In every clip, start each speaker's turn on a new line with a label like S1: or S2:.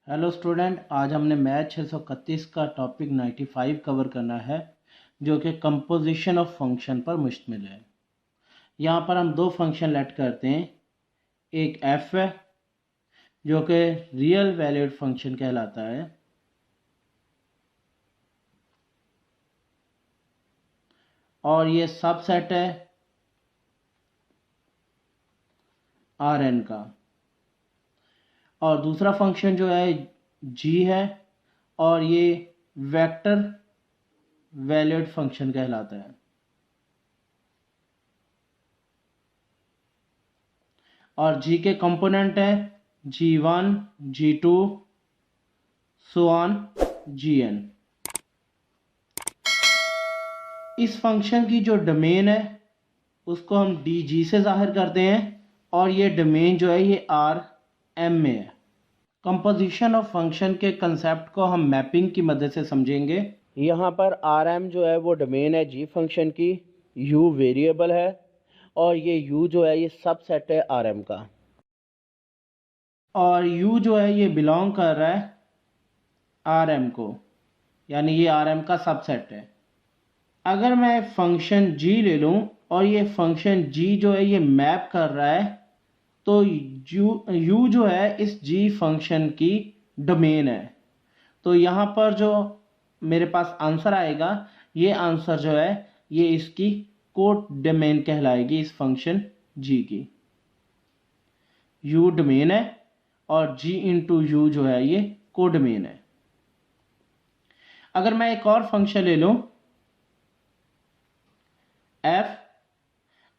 S1: Hello student, आज हमने math 631 का टॉपिक 95 कवर करना है जो कि कंपोजिशन ऑफ फंक्शन पर मुश्तमिल है। यहाँ पर हम दो फंक्शन लेट करते हैं। एक एफ है जो कि रियल वैल्यूड फंक्शन कहलाता है, और ये सबसेट है आर एन का। और दूसरा फंक्शन जो है जी है, और ये वेक्टर वैल्यूड फंक्शन कहलाता है। और जी के कंपोनेंट है G1, G2 so on Gn। इस फंक्शन की जो डोमेन है उसको हम dg से जाहिर करते हैं, और ये डोमेन जो है ये आर एम में है। कंपोजिशन ऑफ फंक्शन के कंसेप्ट को हम मैपिंग की मदद से समझेंगे। यहाँ पर आर एम जो है वो डोमेन है जी फंक्शन की, यू वेरिएबल है, और ये यू जो है ये सबसेट है आर एम का, और यू जो है ये बिलोंग कर रहा है आर एम को, यानी ये आर एम का सबसेट है। अगर मैं फंक्शन जी ले लूँ और ये फंक्शन जी जो है ये मैप कर रहा है, तो यू जो है इस जी फंक्शन की डोमेन है। तो यहाँ पर जो मेरे पास आंसर आएगा, ये आंसर जो है ये इसकी कोड डोमेन कहलाएगी, इस फंक्शन जी की। यू डोमेन है और जी इंटू यू जो है ये कोडोमेन है। अगर मैं एक और फंक्शन ले लूं f,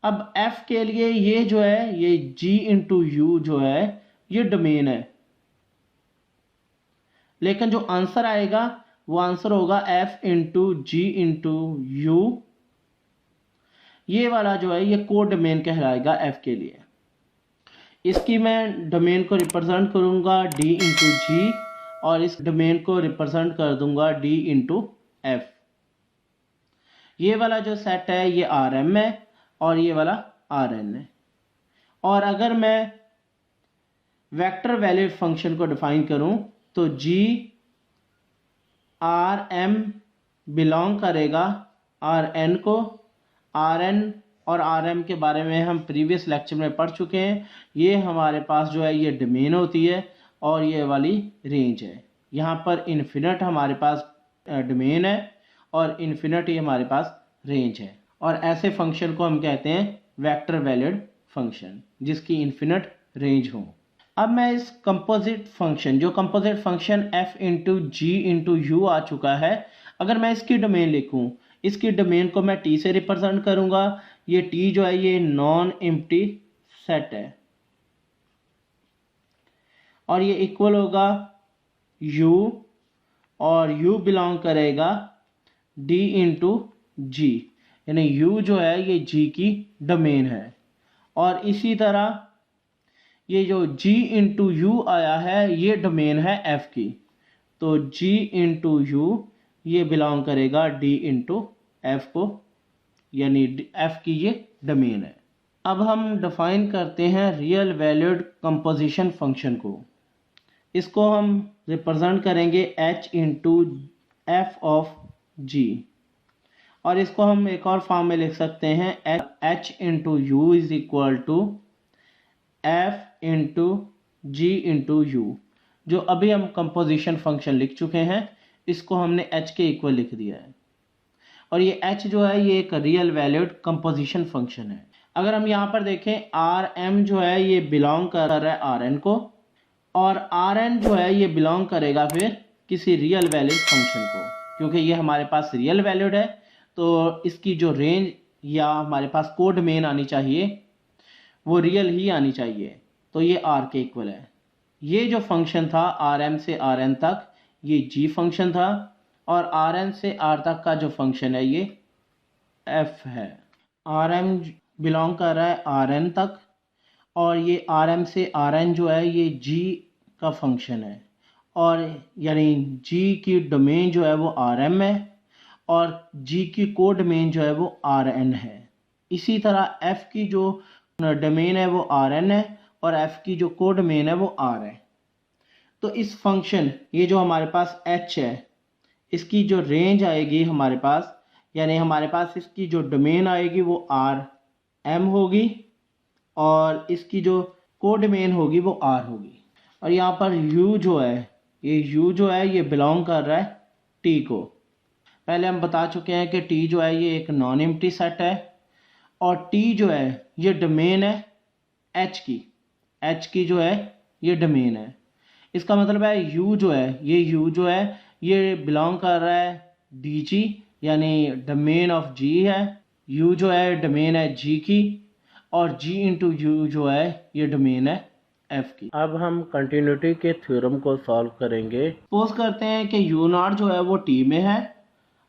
S1: अब f के लिए ये जो है ये g इंटू यू जो है ये डोमेन है, लेकिन जो आंसर आएगा वो आंसर होगा f इंटू जी इंटू यू। ये वाला जो है ये कोडोमेन कहलाएगा f के लिए। इसकी मैं डोमेन को रिप्रेजेंट करूंगा d इंटू जी, और इस डोमेन को रिप्रेजेंट कर दूंगा d इंटू एफ। ये वाला जो सेट है ये आर एम है और ये वाला आर एन है। और अगर मैं वेक्टर वैल्यूड फंक्शन को डिफाइन करूं तो जी आर एम बिलोंग करेगा आर एन को। आर एन और आर एम के बारे में हम प्रीवियस लेक्चर में पढ़ चुके हैं। ये हमारे पास जो है ये डोमेन होती है और ये वाली रेंज है। यहाँ पर इन्फिनिट हमारे पास डोमेन है और इन्फिनिट ये हमारे पास रेंज है, और ऐसे फंक्शन को हम कहते हैं वेक्टर वैल्यूड फंक्शन जिसकी इन्फिनिट रेंज हो। अब मैं इस कंपोजिट फंक्शन, जो कंपोजिट फंक्शन f इंटू जी इंटू यू आ चुका है, अगर मैं इसकी डोमेन लिखूं, इसकी डोमेन को मैं t से रिप्रेजेंट करूंगा। ये t जो है ये नॉन एम्प्टी सेट है, और ये इक्वल होगा u, और u बिलोंग करेगा d इंटू जी, यानी u जो है ये g की डोमेन है। और इसी तरह ये जो g इंटू यू आया है ये डोमेन है f की, तो g इंटू यू ये बिलोंग करेगा d इंटू एफ को, यानी f की ये डोमेन है। अब हम डिफाइन करते हैं रियल वैल्यूड कंपोजिशन फंक्शन को। इसको हम रिप्रेजेंट करेंगे h into F of g, और इसको हम एक और फॉर्म में लिख सकते हैं h into u is equal to f into ji into u. जो अभी हम कंपोजिशन फंक्शन लिख चुके हैं, इसको हमने h के इक्वल लिख दिया है, और ये h जो है ये एक रियल वैल्यूड कंपोजिशन फंक्शन है। अगर हम यहाँ पर देखें, आर एम जो है ये बिलोंग कर रहा है आर एन को, और आर एन जो है ये बिलोंग करेगा फिर किसी रियल वैल्यूड फंक्शन को। क्योंकि ये हमारे पास रियल वैल्यूड है तो इसकी जो रेंज या हमारे पास कोडोमेन आनी चाहिए वो रियल ही आनी चाहिए, तो ये आर के इक्वल है। ये जो फंक्शन था आर एम से आर एन तक ये जी फंक्शन था, और आर एन से आर तक का जो फंक्शन है ये एफ है। आर एम बिलोंग कर रहा है आर एन तक, और ये आर एम से आर एन जो है ये जी का फंक्शन है, और यानी जी की डोमेन जो है वो आर एम है और जी की कोडोमेन जो है वो आर एन है। इसी तरह एफ की जो डोमेन है वो आर एन है और एफ की जो कोडोमेन है वो आर है। तो इस फंक्शन ये जो हमारे पास h है इसकी जो रेंज आएगी हमारे पास, यानी हमारे पास इसकी जो डोमेन आएगी वो आर एम होगी और इसकी जो कोडोमेन होगी वो आर होगी। और यहाँ पर u जो है ये बिलोंग कर रहा है t को। पहले हम बता चुके हैं कि t जो है ये एक नॉन एम्प्टी सेट है और t जो है ये डोमेन है h की जो है ये डोमेन है। इसका मतलब है u जो है ये बिलोंग कर रहा है dg, यानी डोमेन ऑफ g है। u जो है डोमेन है g की और g इंटू u जो है ये डोमेन है f की। अब हम कंटिन्यूटी के थ्योरम को सॉल्व करेंगे। सपोज करते हैं कि u नॉट जो है वो t में है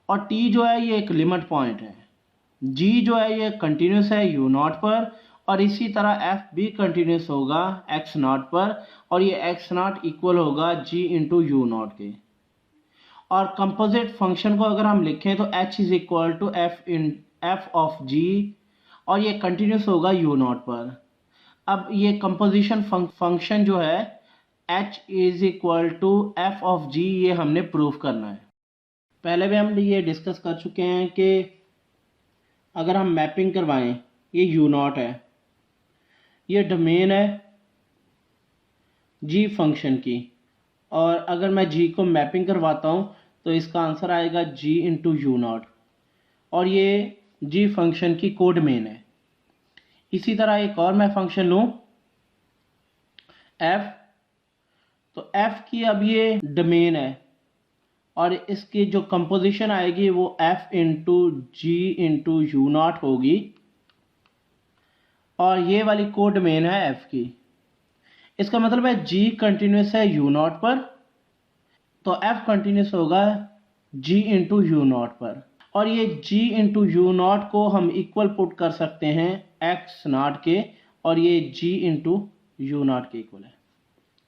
S1: और t जो है ये एक लिमिट पॉइंट है, g जो है ये कंटिन्यूस है u नॉट पर और इसी तरह f भी कंटिन्यूस होगा x नॉट पर और ये x नॉट इक्वल होगा g इंटू यू नॉट के। और कंपोजिट फंक्शन को अगर हम लिखें तो h is equal to f of g और ये कंटिन्यूस होगा u नॉट पर। अब ये कंपोजिशन फंक्शन जो है h is equal to f of g ये हमने प्रूव करना है। पहले भी हम ये डिस्कस कर चुके हैं कि अगर हम मैपिंग करवाएं, ये u नॉट है, ये डोमेन है g फंक्शन की और अगर मैं g को मैपिंग करवाता हूँ तो इसका आंसर आएगा g इंटू यू नॉट और ये g फंक्शन की कोडोमेन है। इसी तरह एक और मैं फंक्शन लूँ f, तो f की अब ये डोमेन है और इसकी जो कंपोजिशन आएगी वो f इंटू जी इंटू यू नॉट होगी और ये वाली कोडोमेन है f की। इसका मतलब है g कंटिन्यूस है u नॉट पर तो f कंटिन्यूस होगा g इंटू यू नॉट पर और ये g इंटू यू नॉट को हम इक्वल पुट कर सकते हैं x नॉट के और ये g इंटू यू नॉट के इक्वल है,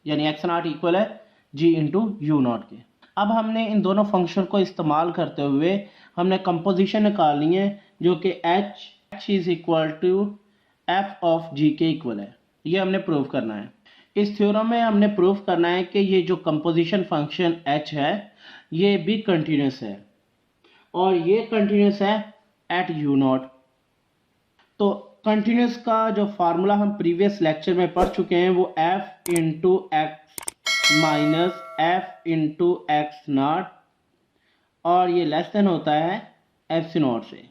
S1: यानी x नॉट इक्वल है g इंटू यू नॉट के। अब हमने इन दोनों फंक्शन को इस्तेमाल करते हुए हमने कंपोजिशन निकालनी है जो कि h is equal to f of g के इक्वल है। ये हमने प्रूव करना है। इस थ्योरम में हमने प्रूव करना है कि ये जो कंपोजिशन फंक्शन h है ये भी कंटिन्यूस है और ये कंटिन्यूस है एट u नॉट। तो कंटिन्यूस का जो फार्मूला हम प्रीवियस लेक्चर में पढ़ चुके हैं वो f into x minus f into x not और ये लेस देन होता है एफ नॉट से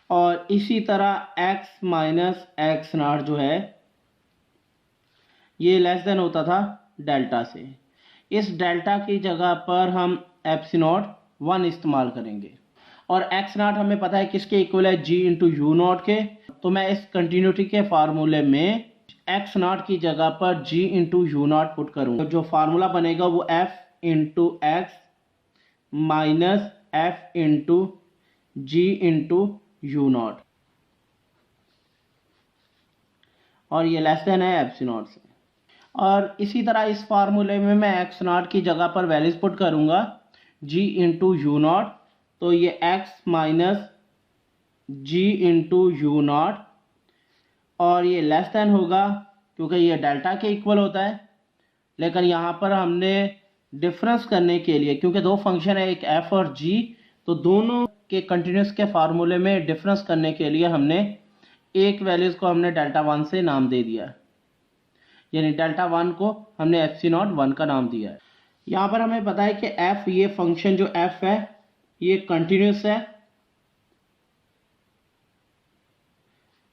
S1: और इसी तरह x माइनस एक्स नॉट जो है ये लेस देन होता था डेल्टा से। इस डेल्टा की जगह पर हम एप्सिलॉन 1 इस्तेमाल करेंगे और एक्स नॉट हमें पता है किसके इक्वल है g इंटू यू नॉट के। तो मैं इस कंटिन्यूटी के फार्मूले में एक्स नॉट की जगह पर g into u naught put करूँगा। जो फार्मूला बनेगा वो f into x minus f into ji into u not और ये लेस देन है एप्सिलॉन से। और इसी तरह इस फार्मूले में मैं एक्स नॉट की जगह पर वैल्यूज पुट करूँगा g इंटू यू नॉट, तो ये x minus g into u not और ये लेस देन होगा क्योंकि ये डेल्टा के इक्वल होता है। लेकिन यहाँ पर हमने डिफरेंस करने के लिए, क्योंकि दो फंक्शन है एक f और g, तो दोनों के कंटिन्यूस के फार्मूले में डिफरेंस करने के लिए हमने एक वैल्यूज़ को हमने डेल्टा 1 से नाम दे दिया, यानी डेल्टा 1 को हमने एप्सिलॉन 1 का नाम दिया है। यहाँ पर हमें पता है कि f, ये फंक्शन जो f है ये कंटिन्यूस है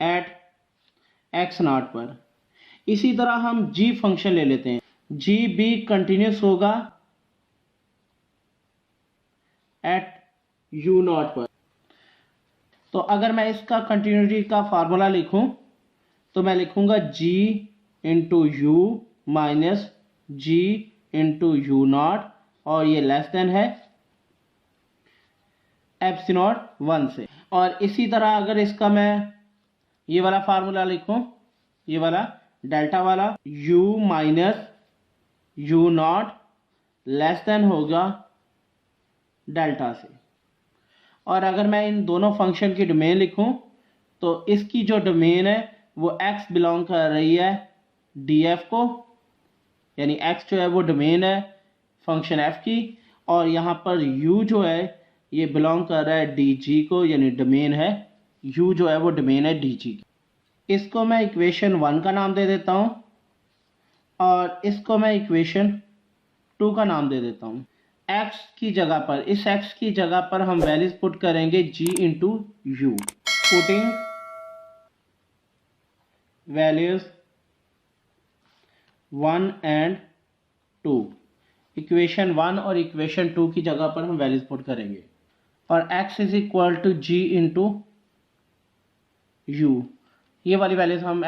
S1: एट एक्स नॉट पर। इसी तरह हम g फंक्शन ले लेते हैं, g भी कंटिन्यूस होगा एट u नॉट पर। तो अगर मैं इसका कंटिन्यूटी का फार्मूला लिखूं तो मैं लिखूंगा g into u minus g into u not और ये लेस देन है एप्सिलॉन 1 से। और इसी तरह अगर इसका मैं ये वाला फार्मूला लिखूं, ये वाला डेल्टा वाला, u minus you not less than होगा डेल्टा से। और अगर मैं इन दोनों फंक्शन की डोमेन लिखूं तो इसकी जो डोमेन है वो x बिलोंग कर रही है df को, यानी x जो है वो डोमेन है फंक्शन f की, और यहाँ पर u जो है ये बिलोंग कर रहा है dg को, यानी डोमेन है u जो है वो डोमेन है dg की। इसको मैं इक्वेशन 1 का नाम दे देता हूँ और इसको मैं इक्वेशन 2 का नाम दे देता हूँ। x की जगह पर, इस x की जगह पर हम वैल्यूज पुट करेंगे g into you. Putting values 1 and 2, equation 1 और इक्वेशन 2 की जगह पर हम वैल्यूज पुट करेंगे, और x is equal to g into u. ये वाली वैल्यूज हम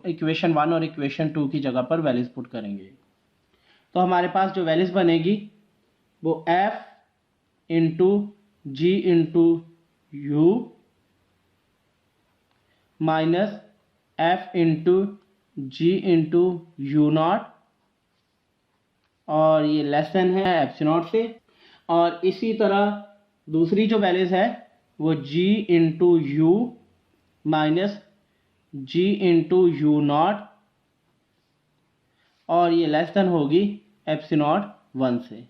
S1: इक्वेशन 1 और इक्वेशन 2 की जगह पर वैल्यूज पुट करेंगे। तो हमारे पास जो वैल्यूज बनेगी वो f into ji into u minus f into ji into u not, और ये लेस देन है एप्सिलॉन से। और इसी तरह दूसरी जो वैल्यूज है वो g into u minus g into u not, और ये लेस देन होगी एप्सिलॉन 1 से।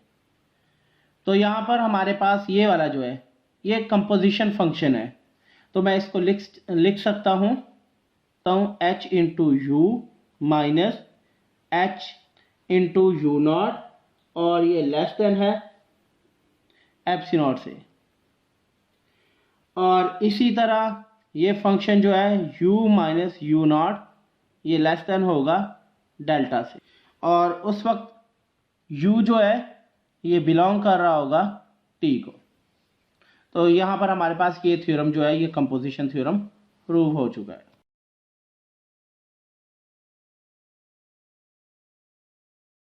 S1: तो यहाँ पर हमारे पास ये वाला जो है ये कंपोजिशन फंक्शन है, तो मैं इसको लिख सकता हूँ तो h into u minus h into u not, और ये लेस देन है एप्सिलॉन से। और इसी तरह ये फंक्शन जो है u माइनस यू नॉट, ये लेस देन होगा डेल्टा से, और उस वक्त u जो है ये बिलोंग कर रहा होगा t को। तो यहाँ पर हमारे पास ये थ्योरम जो है ये कंपोजिशन थ्योरम प्रूव हो चुका है।